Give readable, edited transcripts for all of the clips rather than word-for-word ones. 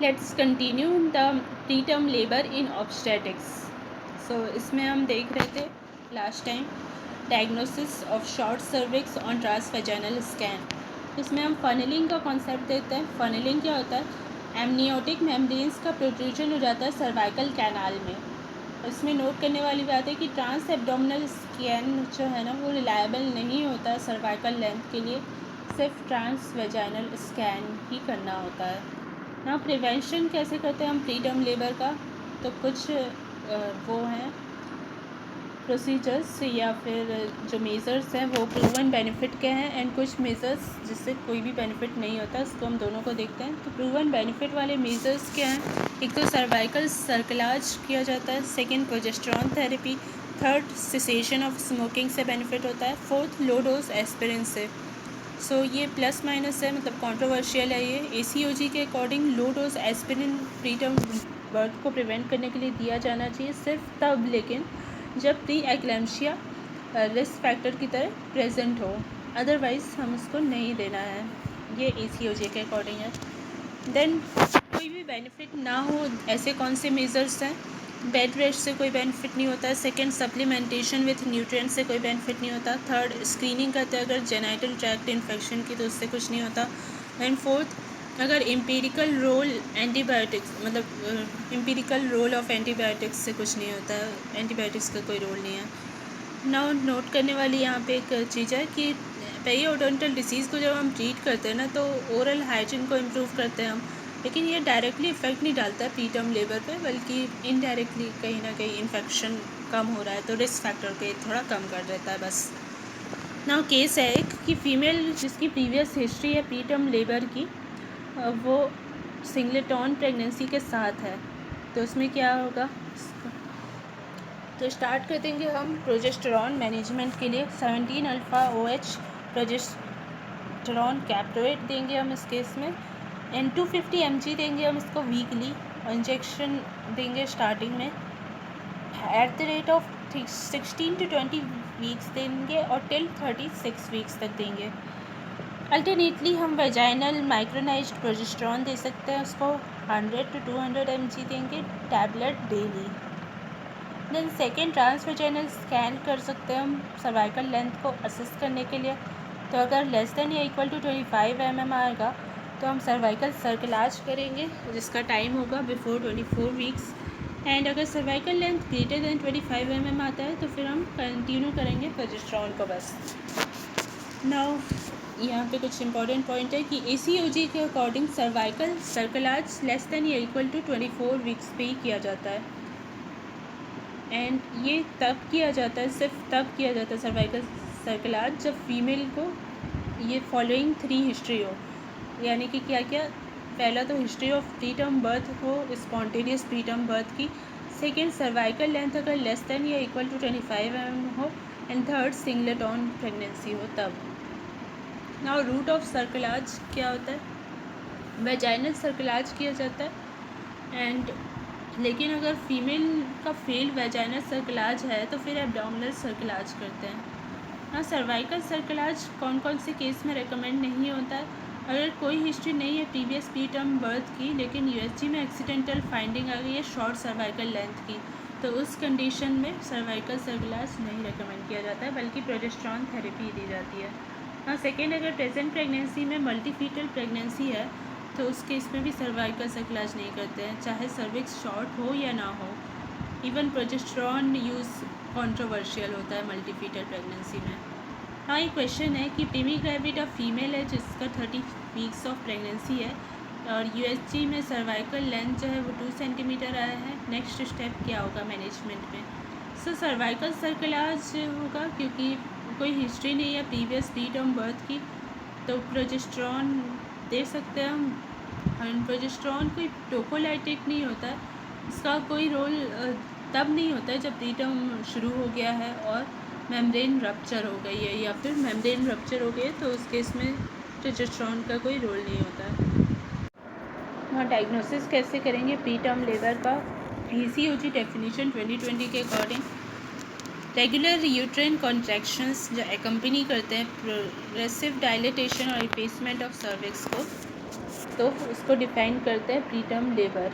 Let's continue the preterm labour in obstetrics. So इसमें हम देख रहे थे last time diagnosis of short cervix on transvaginal scan. इसमें हम फनलिंग का कॉन्सेप्ट देते हैं। फनलिंग क्या होता है? एमनियोटिक मेम्ब्रेन्स का प्रोट्रूजन हो जाता है सर्वाइकल कैनाल में। इसमें नोट करने वाली बात है कि ट्रांस एब्डोमिनल स्कैन जो है ना वो रिलायबल नहीं होता सर्वाइकल लेंथ के लिए, सिर्फ ट्रांस वेजाइनल स्कैन ही करना होता है ना। प्रिवेंशन कैसे करते हैं हम प्री टर्म लेबर का? तो कुछ वो हैं प्रोसीजर्स या फिर जो मेज़र्स हैं वो प्रूवन बेनिफिट के हैं, एंड कुछ मेज़र्स जिससे कोई भी बेनिफिट नहीं होता, इसको हम दोनों को देखते हैं। तो प्रूवन बेनिफिट वाले मेज़र्स क्या हैं? एक तो सर्वाइकल सर्कलाज किया जाता है, second progesterone therapy, third cessation of smoking से बेनिफिट होता है, फोर्थ लो डोज एस्पिरिन से। सो ये प्लस माइनस है, मतलब कंट्रोवर्शियल है ये। ACOG के according low dose aspirin pre term birth को प्रिवेंट करने के लिए दिया जाना चाहिए, सिर्फ तब लेकिन जब प्री एक्लैम्शिया रिस्क फैक्टर की तरह प्रेजेंट हो, अदरवाइज़ हम इसको नहीं देना है। ये ACOG के अकॉर्डिंग है। देन कोई भी बेनिफिट ना हो ऐसे कौन से मेजर्स हैं? बेड रेस्ट से कोई बेनिफिट नहीं होता। सेकंड, सप्लीमेंटेशन विथ न्यूट्रिएंट्स से कोई बेनिफिट नहीं होता। थर्ड, स्क्रीनिंग करते हैं अगर जेनाइटल ट्रैक्ट इन्फेक्शन की तो उससे कुछ नहीं होता। एंड फोर्थ, अगर एम्पिरिकल रोल एंटीबायोटिक्स मतलब एम्पिरिकल रोल ऑफ एंटीबायोटिक्स से कुछ नहीं होता है, एंटीबायोटिक्स का कोई रोल नहीं है। नाउ नोट करने वाली यहाँ पे एक चीज़ है कि पेरियोडोंटल डिसीज़ को जब हम ट्रीट करते हैं ना तो ओरल हाइजीन को इम्प्रूव करते हैं हम, लेकिन ये डायरेक्टली इफेक्ट नहीं डालता है प्री टर्म लेबर पे, बल्कि इनडायरेक्टली कहीं ना कहीं इन्फेक्शन कम हो रहा है तो रिस्क फैक्टर के थोड़ा कम कर देता है बस। नाउ केस है एक कि फ़ीमेल जिसकी प्रीवियस हिस्ट्री है प्री टर्म लेबर की, वो सिंगलेटॉन प्रेगनेंसी के साथ है, तो उसमें क्या होगा? तो स्टार्ट कर देंगे हम प्रोजेस्टेरॉन मैनेजमेंट के लिए 17 अल्फ़ा OH प्रोजेस्टेरॉन कैप्टोएट देंगे हम इस केस में, एंड 250 mg देंगे हम इसको वीकली, और इंजेक्शन देंगे स्टार्टिंग में at the rate of 16 to 20 weeks देंगे और टिल 36 वीक्स तक देंगे। अल्टरनेटली हम वेजाइनल माइक्रोनाइज्ड प्रोजेस्टेरॉन दे सकते हैं, उसको 100 to 200 mg देंगे tablet daily. Then second, transvaginal scan कर सकते हैं हम सर्वाइकल लेंथ को असिस्ट करने के लिए। तो अगर लेस देन या इक्वल टू 25 mm आएगा तो हम सर्वाइकल सर्कलाज करेंगे जिसका टाइम होगा बिफोर 24 वीक्स, एंड अगर cervical length greater than 25 mm आता है तो फिर हम कंटिन्यू करेंगे प्रोजेस्टेरॉन को बस। नाउ यहाँ पे कुछ इंपॉर्टेंट पॉइंट है कि ACOG के अकॉर्डिंग सर्वाइकल सर्कलाज लेस देन या इक्वल टू 24 वीक्स पे ही किया जाता है, एंड ये तब किया जाता है, सिर्फ तब किया जाता है सर्वाइकल सर्कलाज जब फीमेल को ये फॉलोइंग 3 हिस्ट्री हो। यानी कि क्या क्या? पहला तो history of pre term birth हो, स्पॉन्टेनियस प्री टर्म बर्थ की। सेकेंड, सर्वाइकल लेंथ अगर लेस देन या इक्वल टू 25 mm हो, एंड थर्ड, सिंगलेटॉन प्रेगनेंसी हो तब। नाउ रूट ऑफ सर्कलाज क्या होता है? वेजाइनल सर्कलाज किया जाता है, एंड लेकिन अगर फीमेल का फेल्ड वेजाइनल सर्कलाज है तो फिर एब्डोमिनल सर्कलाज करते हैं। हाँ, सर्वाइकल सर्कलाज कौन कौन से केस में रेकमेंड नहीं होता है? अगर कोई हिस्ट्री नहीं है प्रीवियस प्री टर्म बर्थ की, लेकिन USG में एक्सीडेंटल फाइंडिंग आ गई है शॉर्ट सर्वाइकल लेंथ की, तो उस कंडीशन में सर्वाइकल सर्कलाज नहीं रेकमेंड किया जाता है, बल्कि प्रोजेस्टेरॉन थेरेपी दी जाती है। हाँ, सेकेंड, अगर प्रेजेंट प्रेगनेंसी में मल्टीफीटल प्रेगनेंसी है तो उस केस में भी सर्वाइकल सर्कलाज नहीं करते हैं, चाहे सर्विक्स शॉर्ट हो या ना हो। इवन प्रोजेस्टेरॉन यूज़ कंट्रोवर्शियल होता है मल्टीफीटल प्रेगनेंसी में। हाँ, ये क्वेश्चन है कि प्रीमी ग्रेविड फीमेल है जिसका 30 वीक्स ऑफ प्रेगनेंसी है और USG में सर्वाइकल लेंथ जो है वो 2 सेंटीमीटर आया है, नेक्स्ट स्टेप क्या होगा मैनेजमेंट में? सो सर्वाइकल सर्कलाज होगा क्योंकि कोई हिस्ट्री नहीं है प्रीवियस प्री टर्म बर्थ की, तो प्रोजेस्टेरॉन दे सकते हैं हम। प्रोजेस्टेरॉन कोई टोकोलाइटिक नहीं होता है, इसका कोई रोल तब नहीं होता है जब प्री टर्म शुरू हो गया है और मेम्ब्रेन रप्चर हो गई है, या फिर मेम्ब्रेन रप्चर हो गई है तो उस केस में प्रोजेस्टेरॉन का कोई रोल नहीं होता है। वहाँ डायग्नोसिस कैसे करेंगे प्री टर्म लेबर का? ACOG डेफिनेशन 2020 के अकॉर्डिंग रेगुलर यूट्राइन कॉन्ट्रैक्शंस जो एकम्पनी करते हैं प्रोग्रेसिव डायलेटेशन और इफेसमेंट ऑफ सर्विक्स को, तो उसको डिफाइन करते हैं pre term labour.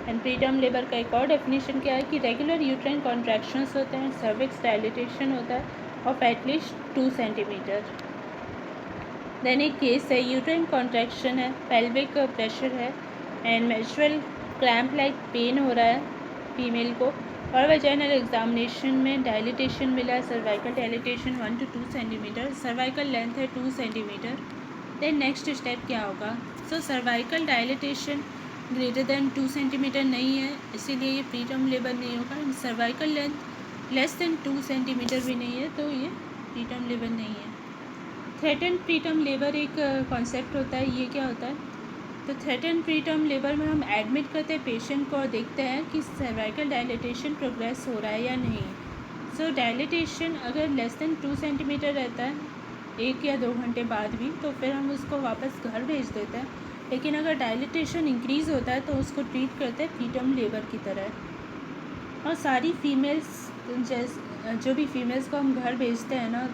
And pre term labour का एक और डेफिनेशन क्या है कि रेगुलर यूट्राइन कॉन्ट्रैक्शंस होते हैं, सर्विक्स डायलिटेशन होता है ऑफ एटलीस्ट 2 सेंटीमीटर। देन एक केस है यूट्राइन कॉन्ट्रैक्शन है, पेल्विक प्रेशर है and menstrual cramp like pain हो रहा है फीमेल को, और वैजाइनल एग्जामिनेशन में डायलिटेशन मिला है, cervical dilatation 1 to 2 centimetre, cervical length है 2 सेंटीमीटर। देन नेक्स्ट स्टेप क्या होगा? So cervical dilatation greater than 2 centimetre नहीं है, इसीलिए ये प्री टर्म लेबर नहीं होगा। Cervical length less than 2 centimetre भी नहीं है, तो ये प्री टर्म लेबर नहीं है। थ्रेटन प्री टर्म लेबर एक कॉन्सेप्ट होता है, ये क्या होता है? तो थ्रेटन प्री टर्म लेबर में हम एडमिट करते हैं पेशेंट को और देखते हैं कि सर्वाइकल डायलिटेशन प्रोग्रेस हो रहा है या नहीं। सो डायलिटेशन अगर लेस देन 2 सेंटीमीटर रहता है 1 या 2 घंटे बाद भी, तो फिर हम उसको वापस घर भेज देते हैं। लेकिन अगर डायलिटेशन इंक्रीज़ होता है तो उसको ट्रीट करते हैं प्री टर्म लेबर की तरह। और सारी फीमेल्स जो भी फीमेल्स को हम घर भेजते हैं ना,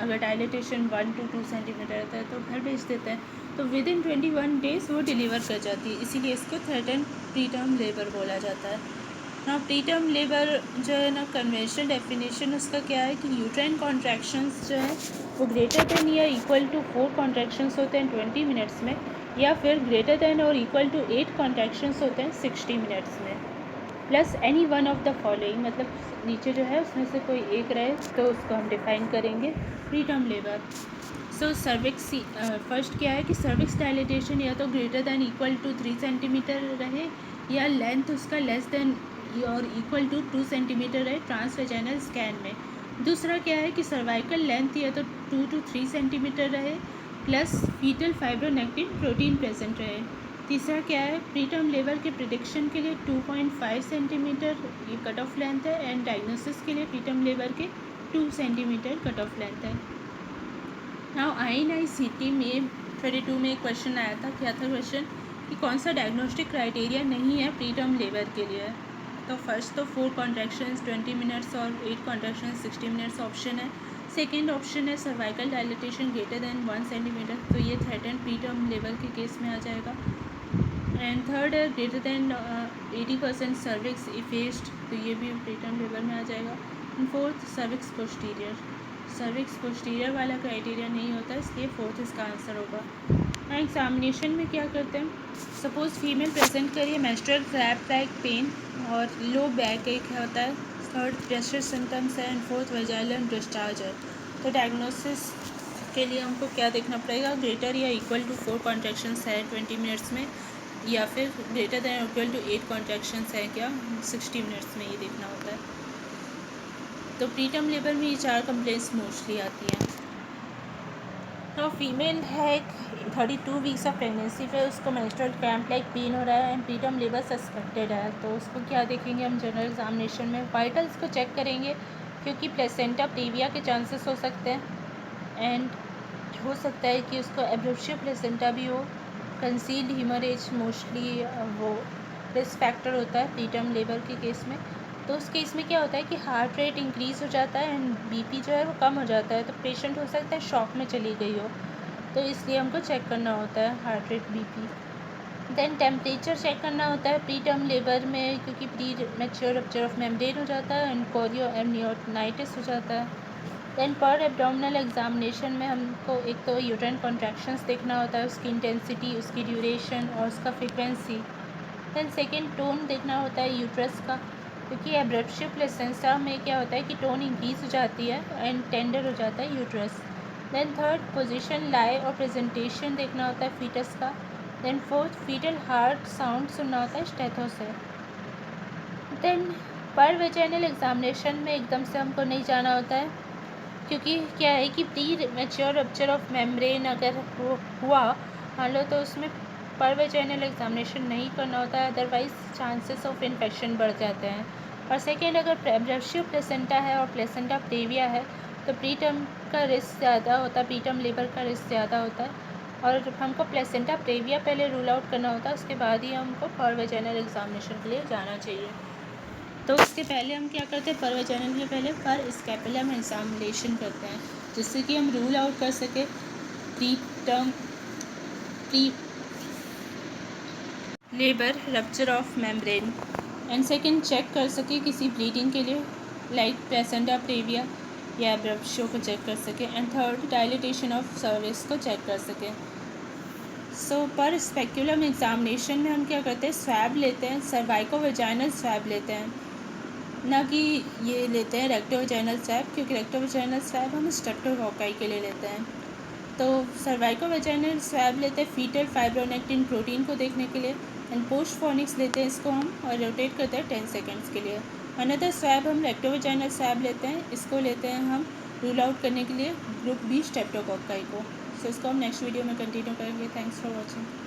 अगर डायलिटेशन 1 to 2 सेंटीमीटर रहता है तो घर भेज देते हैं, तो विद इन 21 डेज़ वो डिलीवर कर जाती है, इसीलिए इसको थ्रेटन प्री टर्म लेबर बोला जाता है ना। प्री टर्म लेबर जो है ना, कन्वेंशनल डेफिनेशन उसका क्या है कि यूट्राइन कॉन्ट्रैक्शंस जो है वो ग्रेटर देन या इक्वल टू 4 कॉन्ट्रैक्शंस होते हैं 20 मिनट्स में, या फिर ग्रेटर देन और इक्वल टू 8 कॉन्ट्रैक्शंस होते हैं 60 मिनट्स में, plus any one of the following, मतलब नीचे जो है उसमें से कोई एक रहे तो उसको हम डिफाइन करेंगे preterm labour. So cervix first क्या है कि सर्विक्स डायलिटेशन या तो greater than equal to 3 centimetre रहे, या लेंथ उसका लेस देन और इक्वल टू 2 सेंटीमीटर रहे ट्रांसवेजाइनल स्कैन में। दूसरा क्या है कि सर्वाइकल लेंथ या तो 2 to 3 सेंटीमीटर रहे, plus fetal fibronectin protein present रहे। तीसरा क्या है, प्री टर्म लेबर के प्रिडिक्शन के लिए 2.5 सेंटीमीटर ये कट ऑफ लेंथ है, एंड डायग्नोसिस के लिए प्री टर्म लेबर के 2 सेंटीमीटर कट ऑफ लेंथ है। नाउ INI-CT में 32 में एक क्वेश्चन आया था, क्या था क्वेश्चन कि कौन सा डायग्नोस्टिक क्राइटेरिया नहीं है प्री टर्म लेबर के लिए? तो फर्स्ट तो 4 कॉन्ट्रैक्शंस 20 मिनट्स और 8 कॉन्ट्रैक्शंस 60 मिनट्स ऑप्शन है। सेकेंड ऑप्शन है cervical dilatation greater then 1 centimetre, तो ये थ्रेटन प्री टर्म लेबर के केस में आ जाएगा। एंड थर्ड है ग्रेटर देन 80% सर्विक्स इफेस्ड, तो ये भी प्री टर्म लेबर में आ जाएगा। And fourth cervix posterior, cervix posterior वाला क्राइटेरिया नहीं होता, इसलिए फोर्थ इसका आंसर होगा। एग्जामिनेशन में क्या करते हैं, सपोज़ फीमेल प्रेजेंट करिए मेंस्ट्रुअल क्रैम्प लाइक पेन और लो बैक एक होता है, थर्ड प्रेशर सिम्टम्स है, एंड फोर्थ वेजाइनल डिस्चार्ज है। तो डायग्नोसिस के लिए हमको क्या देखना पड़ेगा, ग्रेटर या इक्वल टू 4 कॉन्ट्रैक्शंस है 20 मिनट्स में, या फिर greater than equal to 8 contractions है क्या 60 मिनट्स में, ये देखना होता है। तो प्री टर्म लेबर में ये 4 कंप्लेंट्स मोस्टली आती हैं। तो फीमेल है 32 वीक्स ऑफ प्रेगनेंसी पे, उसको मेंस्ट्रुअल क्रैम्प लाइक पेन हो रहा है and pre term labour suspected है, तो उसको क्या देखेंगे हम जनरल एग्जामिनेशन में, वाइटल्स को चेक करेंगे क्योंकि प्लेसेंटा प्रेविया के चांसेस हो सकते हैं, एंड हो सकता है कि उसको एब्रोप्शिया प्लेसेंटा भी हो। कंसील्ड हीमरेज मोस्टली वो रिस्क फैक्टर होता है प्री टर्म लेबर के केस में। तो उस केस में क्या होता है कि हार्ट रेट इंक्रीज़ हो जाता है एंड बीपी जो है वो कम हो जाता है, तो पेशेंट हो सकता है शॉक में चली गई हो, तो इसलिए हमको चेक करना होता है heart rate BP. Then temperature check करना होता है प्री टर्म लेबर में, क्योंकि premature rupture of membrane हो जाता है एंड कोरियो एमनियोनाइटिस हो जाता है। देन पर एब्डोमिनल एग्जामिनेशन में हमको एक तो यूट्राइन कॉन्ट्रैक्शंस देखना होता है, उसकी इंटेंसिटी, उसकी ड्यूरेशन और उसका फ्रीक्वेंसी। देन सेकेंड टोन देखना होता है यूट्रस का, क्योंकि एब्रेप्शिया प्लेसेंटा में क्या होता है कि टोन इंक्रीज हो जाती है एंड टेंडर हो जाता है uterus. Then third position, lie और प्रेजेंटेशन देखना होता है फीटस का। Then fourth fetal heart sound सुनना होता है स्टेथो से। देन पर वेजाइनल एग्जामिनेशन में एकदम से हमको नहीं जाना होता है, क्योंकि क्या है कि pre mature rupture of membrane अगर हुआ मान लो, तो उसमें पर वेजाइनल एग्जामिनेशन नहीं करना होता है, अदरवाइज चांसेस ऑफ इन्फेक्शन बढ़ जाते हैं। और सेकेंड, अगर एब्रेप्शिया प्लेसेंटा है और प्लेसेंटा प्रेविया है तो प्री टर्म का रिस्क ज़्यादा होता है, प्री टर्म लेबर का रिस्क ज़्यादा होता है, और हमको प्लेसेंटा प्रेविया पहले रूल आउट करना होता है, उसके बाद ही हमको पर वेजाइनल एग्जामिनेशन के लिए जाना चाहिए। तो उसके पहले हम क्या करते हैं, पर वेजाइनल के पहले पर स्कैपुलम एग्जामिनेशन करते हैं, जिससे कि हम रूल आउट कर सके pre labour rupture of membrane. And second, check कर सके किसी ब्लीडिंग के लिए लाइक प्लेसेंटा प्रेविया या एब्रप्शियो को चेक कर सके। And third, dilatation of cervix को चेक कर सके। सो पर स्पेक्युलम एग्जामिनेशन में हम क्या करते हैं, स्वैब लेते हैं, सर्वाइकोवेजाइनल स्वैब लेते हैं, ना कि ये लेते हैं रेक्टोवेजाइनल स्वैब, क्योंकि रेक्टोवेजाइनल स्वैब हम स्ट्रेप्टोकोकाई के लिए लेते हैं। तो सर्वाइकोवेजाइनल स्वैब लेते हैं फीटल फाइब्रोनेक्टिन प्रोटीन को देखने के लिए। एंड पोस्ट फोनिक्स लेते हैं इसको हम और रोटेट करते हैं 10 सेकेंड्स के लिए। अनदर स्वैब हम रेक्टोवेजाइनल स्वैब लेते हैं, इसको लेते हैं हम रूल आउट करने के लिए ग्रुप बी स्ट्रेप्टोकोकाई को। सो इसको हम नेक्स्ट वीडियो में कंटिन्यू करेंगे। Thanks for watching.